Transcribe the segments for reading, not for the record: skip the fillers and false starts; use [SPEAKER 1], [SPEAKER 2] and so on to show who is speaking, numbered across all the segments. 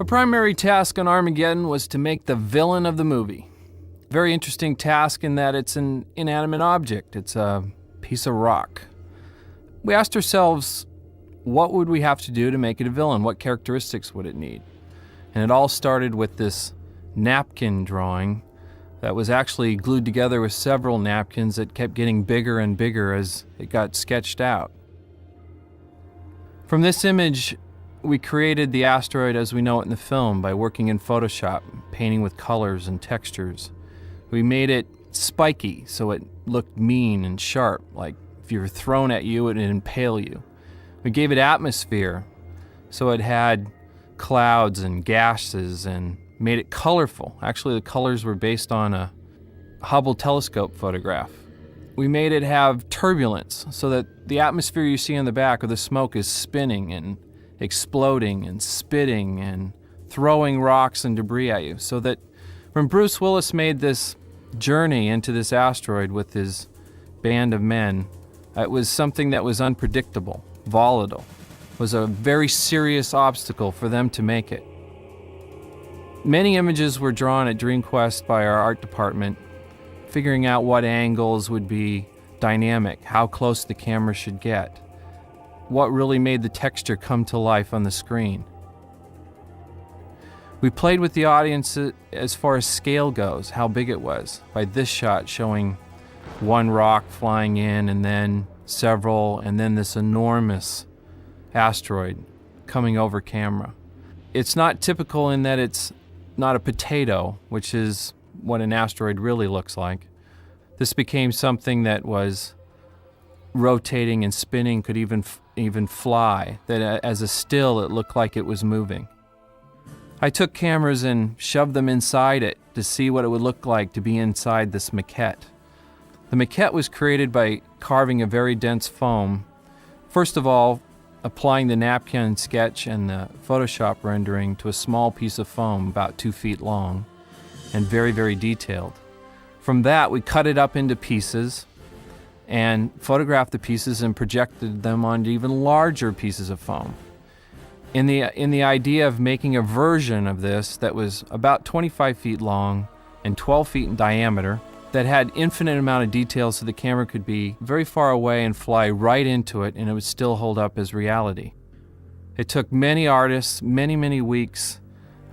[SPEAKER 1] Our primary task on Armageddon was to make the villain of the movie. Very interesting task in that it's an inanimate object. It's a piece of rock. We asked ourselves, what would we have to do to make it a villain? What characteristics would it need? And it all started with this napkin drawing that was actually glued together with several napkins that kept getting bigger and bigger as it got sketched out. From this image, we created the asteroid as we know it in the film by working in Photoshop, painting with colors and textures. We made it spiky so it looked mean and sharp, like if you were thrown at you, it would impale you. We gave it atmosphere so it had clouds and gases and made it colorful. Actually, the colors were based on a Hubble telescope photograph. We made it have turbulence so that the atmosphere you see in the back of the smoke is spinning and exploding and spitting and throwing rocks and debris at you. So that when Bruce Willis made this journey into this asteroid with his band of men, it was something that was unpredictable, volatile. It was a very serious obstacle for them to make it. Many images were drawn at DreamQuest by our art department, figuring out what angles would be dynamic, how close the camera should get, what really made the texture come to life on the screen. We played with the audience as far as scale goes, how big it was, by this shot showing one rock flying in and then several, and then this enormous asteroid coming over camera. It's not typical in that it's not a potato, which is what an asteroid really looks like. This became something that was rotating and spinning, could even fly, that as a still it looked like it was moving. I took cameras and shoved them inside it to see what it would look like to be inside this maquette. The maquette was created by carving a very dense foam. First of all, applying the napkin sketch and the Photoshop rendering to a small piece of foam about 2 feet long and very, very detailed. From that, we cut it up into pieces and photographed the pieces and projected them onto even larger pieces of foam. In the idea of making a version of this that was about 25 feet long and 12 feet in diameter, that had infinite amount of detail so the camera could be very far away and fly right into it and it would still hold up as reality. It took many artists, many weeks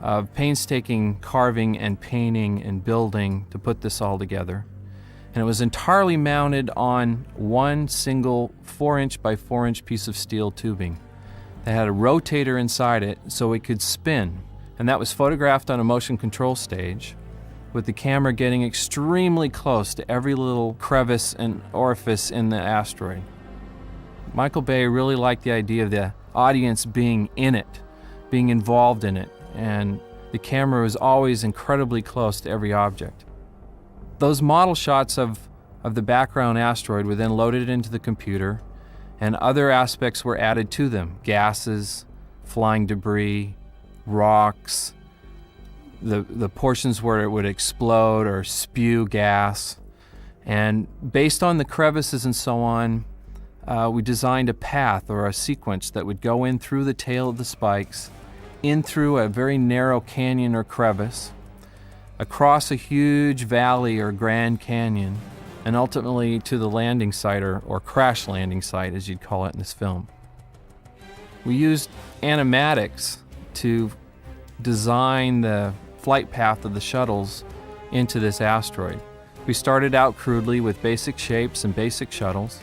[SPEAKER 1] of painstaking carving and painting and building to put this all together. And it was entirely mounted on one single 4-inch by 4-inch piece of steel tubing that had a rotator inside it so it could spin. And that was photographed on a motion control stage, with the camera getting extremely close to every little crevice and orifice in the asteroid. Michael Bay really liked the idea of the audience being in it, being involved in it, and the camera was always incredibly close to every object. Those model shots of the background asteroid were then loaded into the computer, and other aspects were added to them: gases, flying debris, rocks, the portions where it would explode or spew gas. And based on the crevices and so on, we designed a path or a sequence that would go in through the tail of the spikes, in through a very narrow canyon or crevice, across a huge valley or Grand Canyon, and ultimately to the landing site or crash landing site, as you'd call it in this film. We used animatics to design the flight path of the shuttles into this asteroid. We started out crudely with basic shapes and basic shuttles,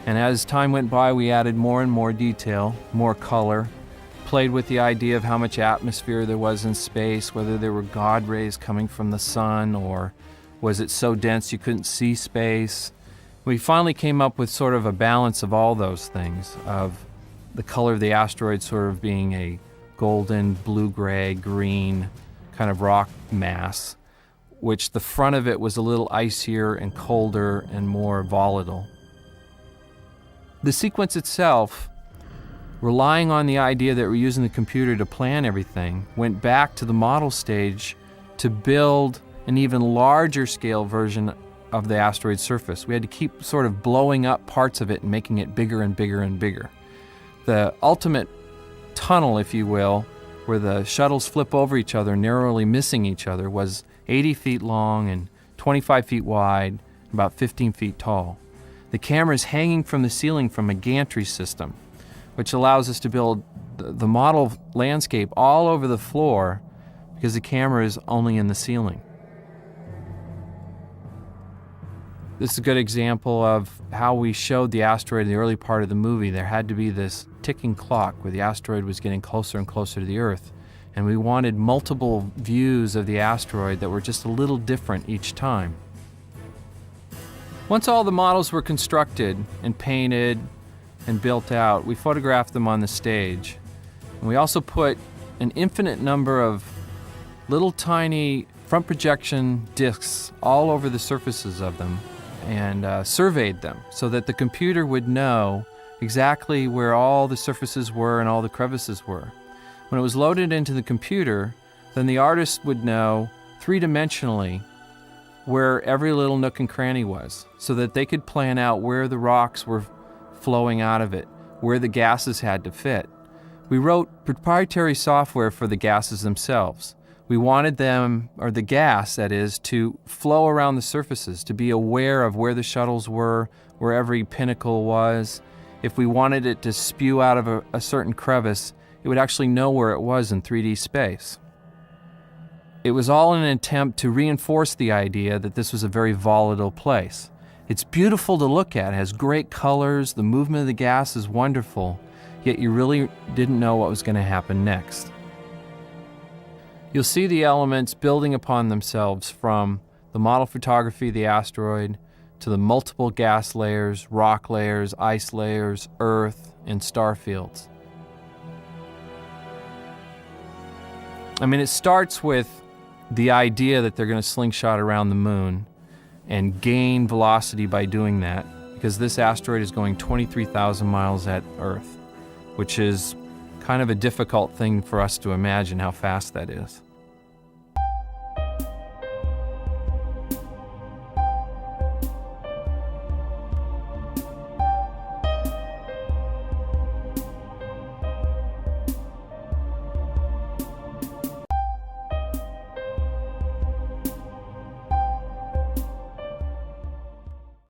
[SPEAKER 1] and as time went by we added more and more detail, more color, played with the idea of how much atmosphere there was in space, whether there were God rays coming from the sun or was it so dense you couldn't see space. We finally came up with sort of a balance of all those things, of the color of the asteroid sort of being a golden, blue-gray, green kind of rock mass, which the front of it was a little icier and colder and more volatile. The sequence itself, relying on the idea that we're using the computer to plan everything, went back to the model stage to build an even larger scale version of the asteroid surface. We had to keep sort of blowing up parts of it and making it bigger and bigger and bigger. The ultimate tunnel, if you will, where the shuttles flip over each other, narrowly missing each other, was 80 feet long and 25 feet wide, about 15 feet tall. The camera is hanging from the ceiling from a gantry system, which allows us to build the model landscape all over the floor because the camera is only in the ceiling. This is a good example of how we showed the asteroid in the early part of the movie. There had to be this ticking clock where the asteroid was getting closer and closer to the Earth. And we wanted multiple views of the asteroid that were just a little different each time. Once all the models were constructed and painted and built out, we photographed them on the stage. And we also put an infinite number of little tiny front projection discs all over the surfaces of them and surveyed them so that the computer would know exactly where all the surfaces were and all the crevices were. When it was loaded into the computer, then the artist would know three-dimensionally where every little nook and cranny was so that they could plan out where the rocks were flowing out of it, where the gases had to fit. We wrote proprietary software for the gases themselves. We wanted them, or the gas that is, to flow around the surfaces, to be aware of where the shuttles were, where every pinnacle was. If we wanted it to spew out of a certain crevice, it would actually know where it was in 3D space. It was all in an attempt to reinforce the idea that this was a very volatile place. It's beautiful to look at, it has great colors, the movement of the gas is wonderful, yet you really didn't know what was going to happen next. You'll see the elements building upon themselves from the model photography of the asteroid to the multiple gas layers, rock layers, ice layers, Earth, and star fields. I mean, it starts with the idea that they're going to slingshot around the moon and gain velocity by doing that, because this asteroid is going 23,000 miles at Earth, which is kind of a difficult thing for us to imagine how fast that is.